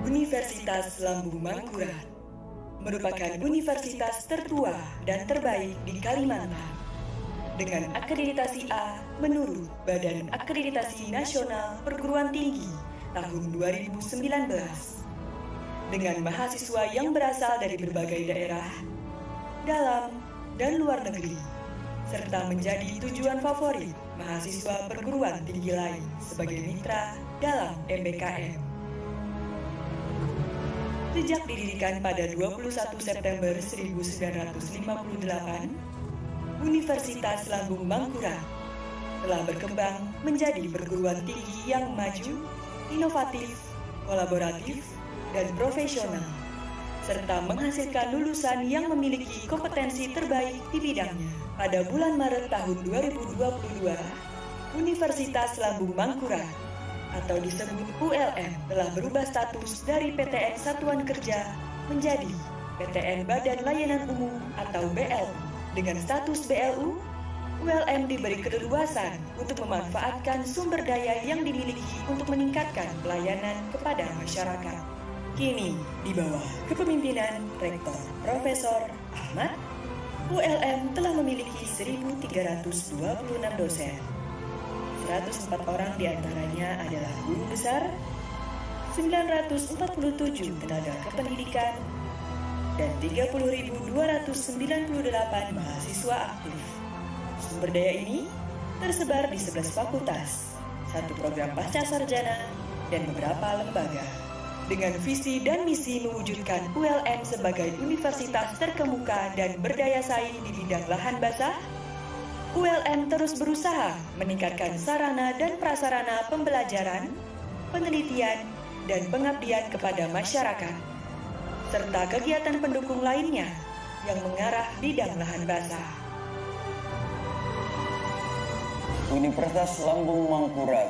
Universitas Lambung Mangkurat merupakan universitas tertua dan terbaik di Kalimantan dengan akreditasi A menurut Badan Akreditasi Nasional Perguruan Tinggi tahun 2019 dengan mahasiswa yang berasal dari berbagai daerah, dalam dan luar negeri, serta menjadi tujuan favorit mahasiswa perguruan tinggi lain sebagai mitra dalam MBKM. Sejak didirikan pada 21 September 1958, Universitas Lambung Mangkurat telah berkembang menjadi perguruan tinggi yang maju, inovatif, kolaboratif, dan profesional, serta menghasilkan lulusan yang memiliki kompetensi terbaik di bidangnya. Pada bulan Maret tahun 2022, Universitas Lambung Mangkurat atau disebut ULM telah berubah status dari PTN Satuan Kerja menjadi PTN Badan Layanan Umum atau BLU. Dengan status BLU, ULM diberi keleluasan untuk memanfaatkan sumber daya yang dimiliki untuk meningkatkan pelayanan kepada masyarakat. Kini, di bawah kepemimpinan Rektor Profesor Ahmad, ULM telah memiliki 1.326 dosen. 104 orang diantaranya adalah guru besar, 947 tenaga kependidikan, dan 30.298 mahasiswa aktif. Sumber daya ini tersebar di 11 fakultas, 1 program pasca sarjana, dan beberapa lembaga. Dengan visi dan misi mewujudkan ULM sebagai universitas terkemuka dan berdaya saing di bidang lahan basah, ULM terus berusaha meningkatkan sarana dan prasarana pembelajaran, penelitian, dan pengabdian kepada masyarakat, serta kegiatan pendukung lainnya yang mengarah bidang lahan basah. Universitas Lambung Mangkurat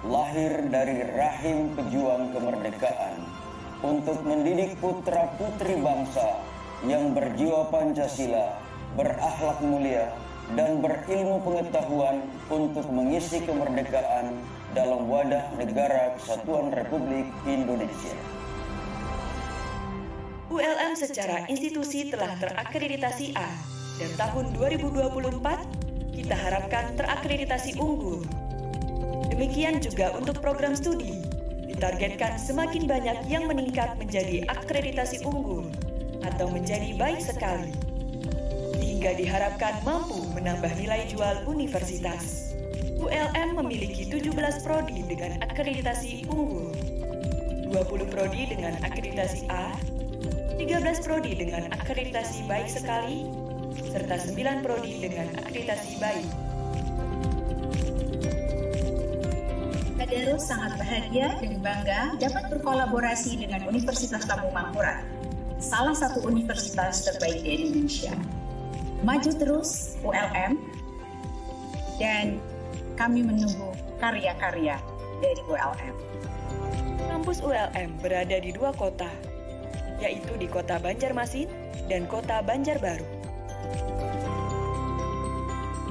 lahir dari rahim pejuang kemerdekaan untuk mendidik putra-putri bangsa yang berjiwa Pancasila, berakhlak mulia, dan berilmu pengetahuan untuk mengisi kemerdekaan dalam wadah negara Kesatuan Republik Indonesia. ULM secara institusi telah terakreditasi A, dan tahun 2024 kita harapkan terakreditasi unggul. Demikian juga untuk program studi, ditargetkan semakin banyak yang meningkat menjadi akreditasi unggul atau menjadi baik sekali, sehingga diharapkan mampu menambah nilai jual universitas. ULM memiliki 17 prodi dengan akreditasi unggul, 20 prodi dengan akreditasi A, 13 prodi dengan akreditasi baik sekali, serta 9 prodi dengan akreditasi baik. Tadarus sangat bahagia dan bangga dapat berkolaborasi dengan Universitas Lambung Mangkurat, salah satu universitas terbaik di Indonesia. Maju terus ULM, dan kami menunggu karya-karya dari ULM. Kampus ULM berada di 2 kota, yaitu di Kota Banjarmasin dan Kota Banjarbaru.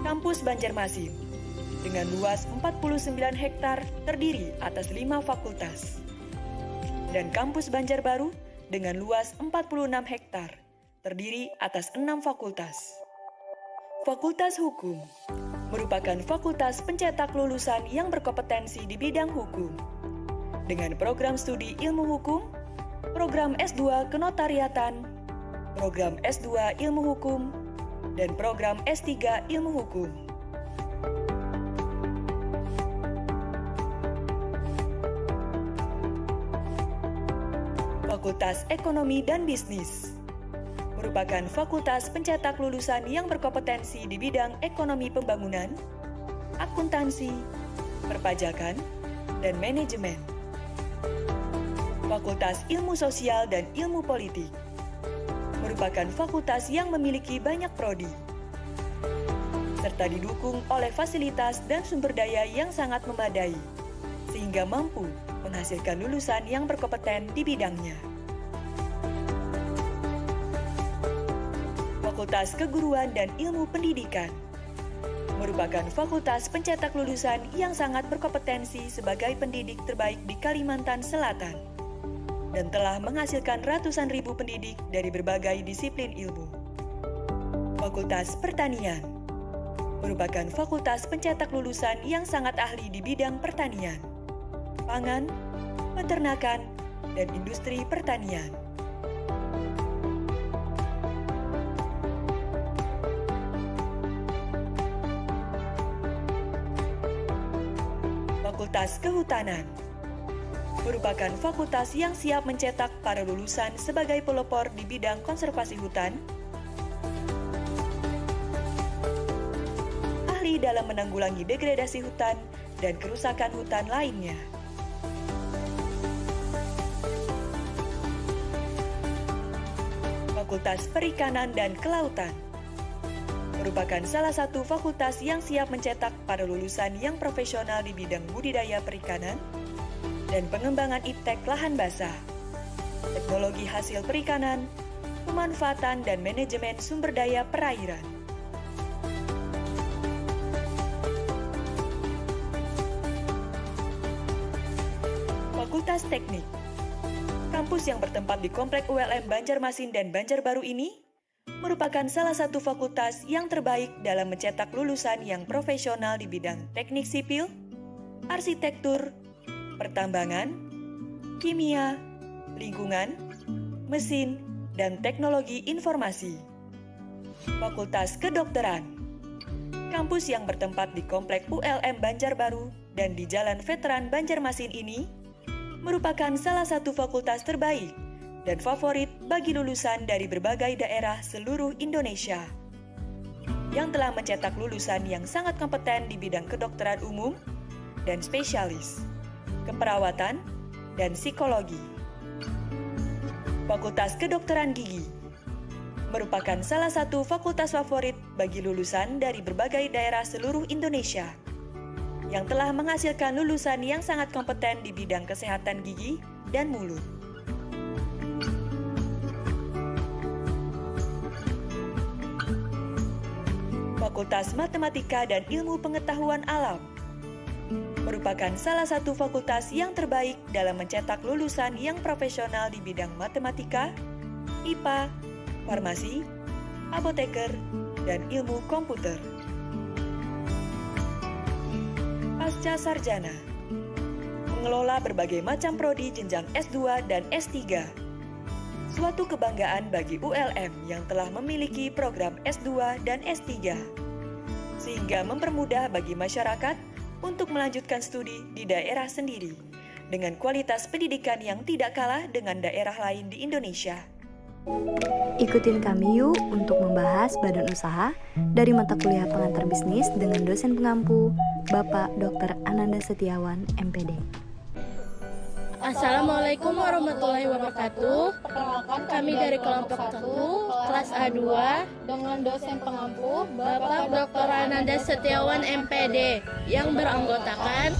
Kampus Banjarmasin dengan luas 49 hektar terdiri atas 5 fakultas, dan Kampus Banjarbaru dengan luas 46 hektar terdiri atas 6 fakultas. Fakultas Hukum merupakan fakultas pencetak lulusan yang berkompetensi di bidang hukum, dengan program studi ilmu hukum, program S2 kenotariatan, program S2 ilmu hukum, dan program S3 ilmu hukum. Fakultas Ekonomi dan Bisnis merupakan fakultas pencetak lulusan yang berkompetensi di bidang ekonomi pembangunan, akuntansi, perpajakan, dan manajemen. Fakultas Ilmu Sosial dan Ilmu Politik merupakan fakultas yang memiliki banyak prodi, serta didukung oleh fasilitas dan sumber daya yang sangat memadai, sehingga mampu menghasilkan lulusan yang berkompeten di bidangnya. Fakultas Keguruan dan Ilmu Pendidikan merupakan fakultas pencetak lulusan yang sangat berkompetensi sebagai pendidik terbaik di Kalimantan Selatan. dan telah menghasilkan ratusan ribu pendidik dari berbagai disiplin ilmu. Fakultas Pertanian merupakan fakultas pencetak lulusan yang sangat ahli di bidang pertanian, pangan, peternakan, dan industri pertanian. Fakultas Kehutanan merupakan fakultas yang siap mencetak para lulusan sebagai pelopor di bidang konservasi hutan, ahli dalam menanggulangi degradasi hutan dan kerusakan hutan lainnya. Fakultas Perikanan dan Kelautan merupakan salah satu fakultas yang siap mencetak para lulusan yang profesional di bidang budidaya perikanan dan pengembangan iptek lahan basah, teknologi hasil perikanan, pemanfaatan dan manajemen sumber daya perairan. Fakultas Teknik, kampus yang bertempat di Komplek ULM Banjarmasin dan Banjarbaru ini merupakan salah satu fakultas yang terbaik dalam mencetak lulusan yang profesional di bidang teknik sipil, arsitektur, pertambangan, kimia, lingkungan, mesin, dan teknologi informasi. Fakultas Kedokteran, kampus yang bertempat di Komplek ULM Banjarbaru dan di Jalan Veteran Banjarmasin ini merupakan salah satu fakultas terbaik dan favorit bagi lulusan dari berbagai daerah seluruh Indonesia yang telah mencetak lulusan yang sangat kompeten di bidang kedokteran umum dan spesialis, keperawatan, dan psikologi. Fakultas Kedokteran Gigi merupakan salah satu fakultas favorit bagi lulusan dari berbagai daerah seluruh Indonesia yang telah menghasilkan lulusan yang sangat kompeten di bidang kesehatan gigi dan mulut. Fakultas Matematika dan Ilmu Pengetahuan Alam merupakan salah satu fakultas yang terbaik dalam mencetak lulusan yang profesional di bidang matematika, IPA, farmasi, apoteker, dan ilmu komputer. Pasca Sarjana mengelola berbagai macam prodi jenjang S2 dan S3. Suatu kebanggaan bagi ULM yang telah memiliki program S2 dan S3, sehingga mempermudah bagi masyarakat untuk melanjutkan studi di daerah sendiri dengan kualitas pendidikan yang tidak kalah dengan daerah lain di Indonesia. Ikutin kami yuk untuk membahas badan usaha dari mata kuliah pengantar bisnis dengan dosen pengampu, Bapak Dr. Ananda Setiawan, MPD. Assalamualaikum warahmatullahi wabarakatuh. Perkenalkan kami dari kelompok 1 kelas A2 dengan dosen pengampu Bapak Dr. Ananda Setiawan MPD yang beranggotakan.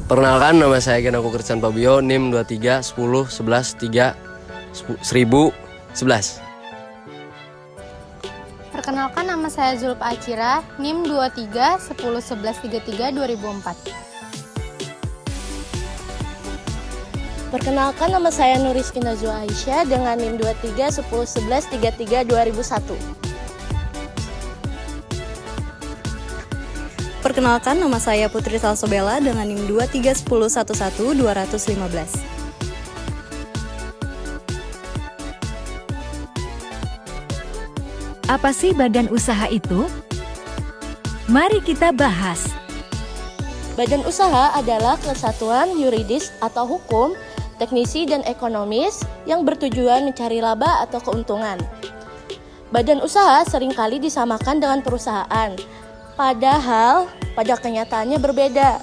Perkenalkan, nama saya Genaku Kersan Pabio, NIM 23 10 11 3 1011. Perkenalkan, nama saya Zulfa Acira, NIM 23 10 11 33 2004. Perkenalkan, nama saya Nuriski Najwa Aisyah dengan NIM 23 10 11 33 2001. Perkenalkan, nama saya Putri Salsobela dengan NIM 23 10 11 215. Apa sih badan usaha itu? Mari kita bahas. Badan usaha adalah kesatuan yuridis atau hukum, teknisi dan ekonomis yang bertujuan mencari laba atau keuntungan. Badan usaha seringkali disamakan dengan perusahaan, padahal pada kenyataannya berbeda.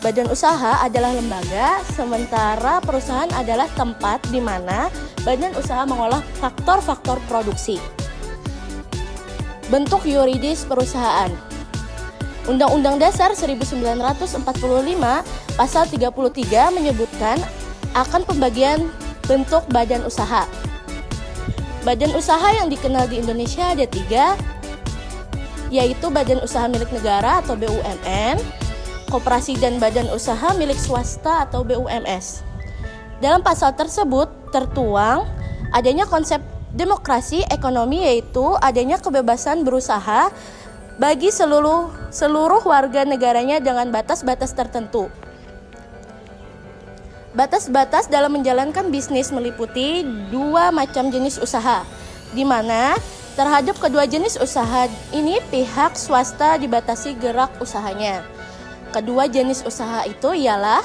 Badan usaha adalah lembaga, sementara perusahaan adalah tempat di mana badan usaha mengolah faktor-faktor produksi. Bentuk yuridis perusahaan. Undang-Undang Dasar 1945 Pasal 33 menyebutkan akan pembagian bentuk badan usaha. Badan usaha yang dikenal di Indonesia ada 3, yaitu Badan Usaha Milik Negara atau BUMN, Koperasi dan Badan Usaha Milik Swasta atau BUMS. Dalam pasal tersebut tertuang adanya konsep demokrasi ekonomi, yaitu adanya kebebasan berusaha bagi seluruh warga negaranya dengan batas-batas tertentu. Batas-batas dalam menjalankan bisnis meliputi 2 macam jenis usaha, di mana terhadap kedua jenis usaha ini pihak swasta dibatasi gerak usahanya. Kedua jenis usaha itu ialah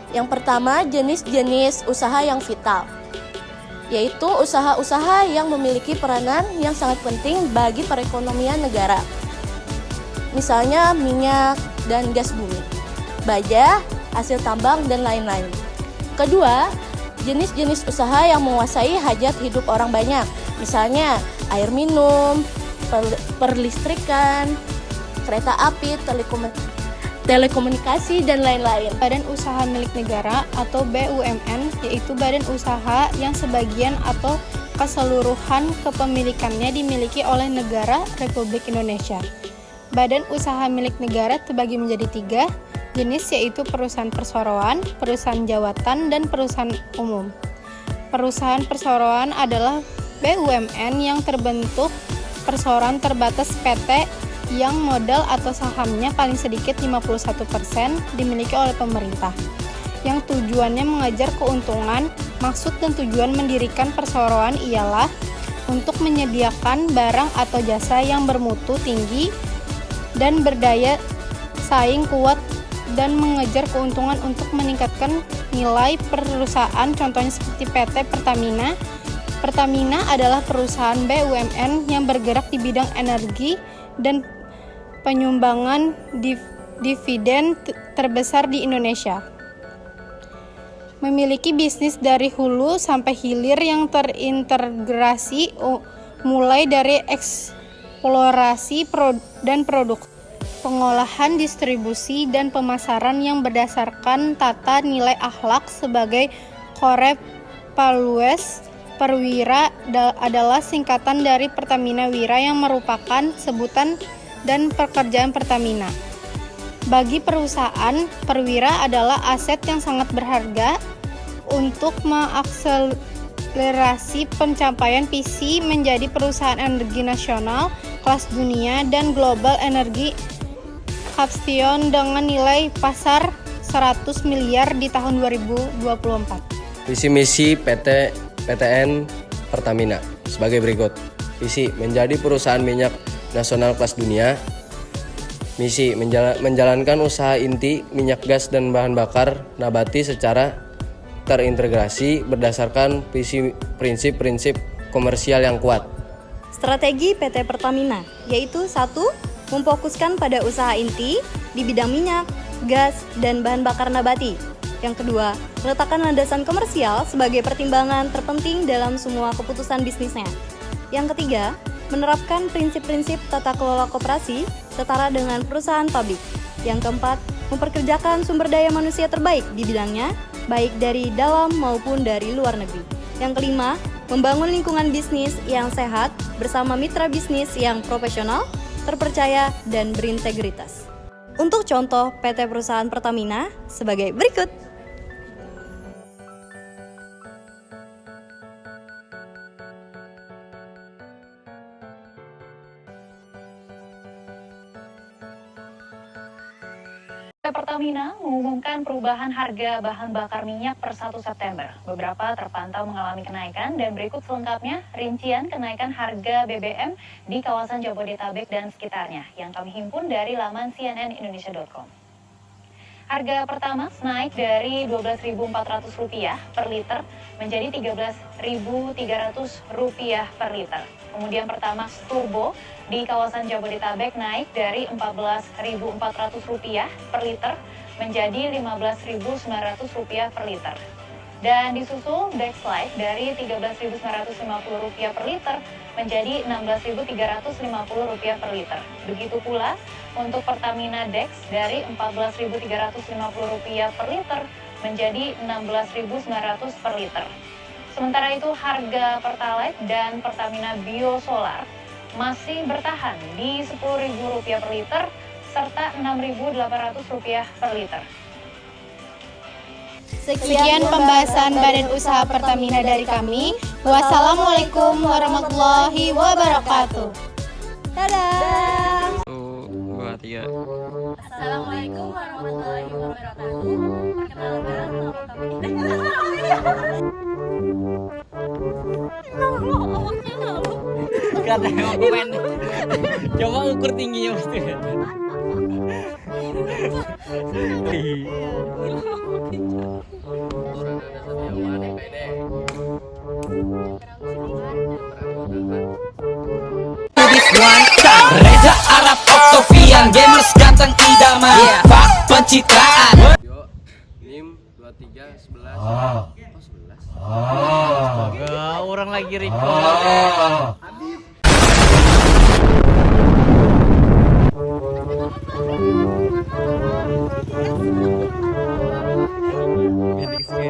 yang pertama, jenis-jenis usaha yang vital, yaitu usaha-usaha yang memiliki peranan yang sangat penting bagi perekonomian negara. Misalnya minyak dan gas bumi, baja, hasil tambang, dan lain-lain. Kedua, jenis-jenis usaha yang menguasai hajat hidup orang banyak, misalnya air minum, perlistrikan, kereta api, telekomunikasi, dan lain-lain. Badan usaha milik negara atau BUMN, yaitu badan usaha yang sebagian atau keseluruhan kepemilikannya dimiliki oleh negara Republik Indonesia. Badan usaha milik negara terbagi menjadi 3 jenis, yaitu perusahaan perseroan, perusahaan jawatan, dan perusahaan umum. Perusahaan perseroan adalah BUMN yang terbentuk perseroan terbatas PT yang modal atau sahamnya paling sedikit 51% dimiliki oleh pemerintah, yang tujuannya mengejar keuntungan. Maksud dan tujuan mendirikan perseroan ialah untuk menyediakan barang atau jasa yang bermutu tinggi dan berdaya saing kuat dan mengejar keuntungan untuk meningkatkan nilai perusahaan, contohnya seperti PT Pertamina. Pertamina adalah perusahaan BUMN yang bergerak di bidang energi dan penyumbangan dividen terbesar di Indonesia. Memiliki bisnis dari hulu sampai hilir yang terintegrasi, mulai dari eksplorasi dan produksi, pengolahan, distribusi, dan pemasaran yang berdasarkan tata nilai akhlak sebagai core values. Perwira adalah singkatan dari Pertamina Wira yang merupakan sebutan dan pekerjaan Pertamina. Bagi perusahaan, perwira adalah aset yang sangat berharga untuk mengakselerasi pencapaian visi menjadi perusahaan energi nasional, kelas dunia, dan global energi Capstone dengan nilai pasar 100 miliar di tahun 2024. Visi misi PTN Pertamina sebagai berikut. Visi, menjadi perusahaan minyak nasional kelas dunia. Misi, menjalankan usaha inti minyak gas dan bahan bakar nabati secara terintegrasi berdasarkan prinsip-prinsip komersial yang kuat. Strategi PT Pertamina yaitu 1. Memfokuskan pada usaha inti di bidang minyak, gas, dan bahan bakar nabati. Yang kedua, meletakkan landasan komersial sebagai pertimbangan terpenting dalam semua keputusan bisnisnya. Yang ketiga, menerapkan prinsip-prinsip tata kelola koperasi setara dengan perusahaan pabrik. Yang keempat, memperkerjakan sumber daya manusia terbaik di bidangnya, baik dari dalam maupun dari luar negeri. Yang kelima, membangun lingkungan bisnis yang sehat bersama mitra bisnis yang profesional, terpercaya, dan berintegritas. Untuk contoh PT Perusahaan Pertamina sebagai berikut. Pertamina mengumumkan perubahan harga bahan bakar minyak per 1 September. Beberapa terpantau mengalami kenaikan dan berikut selengkapnya rincian kenaikan harga BBM di kawasan Jabodetabek dan sekitarnya yang kami himpun dari laman cnnindonesia.com. Harga Pertamax naik dari Rp12.400 per liter menjadi Rp13.300 per liter. Kemudian Pertamax Turbo di kawasan Jabodetabek naik dari Rp14.400 per liter menjadi Rp15.900 per liter. Dan disusul Dexlite dari Rp13.950 per liter menjadi Rp16.350 per liter. Begitu pula untuk Pertamina Dex dari Rp14.350 per liter menjadi Rp16.900 per liter. Sementara itu harga Pertalite dan Pertamina Biosolar masih bertahan di Rp10.000 per liter serta Rp6.800 per liter. Sekian pembahasan Badan Usaha Pertamina dari kami. Wassalamualaikum warahmatullahi wabarakatuh. Dadah. 2, 3. Assalamualaikum warahmatullahi wabarakatuh. Perkenalkan, Kata komen. Coba ukur tingginya mesti. Reza Arab Octavian, gamers ganteng idaman, Pak pencitraan. Mim 23 11. Oh, 11. Astaga, orang lagi record. Pendek sekali.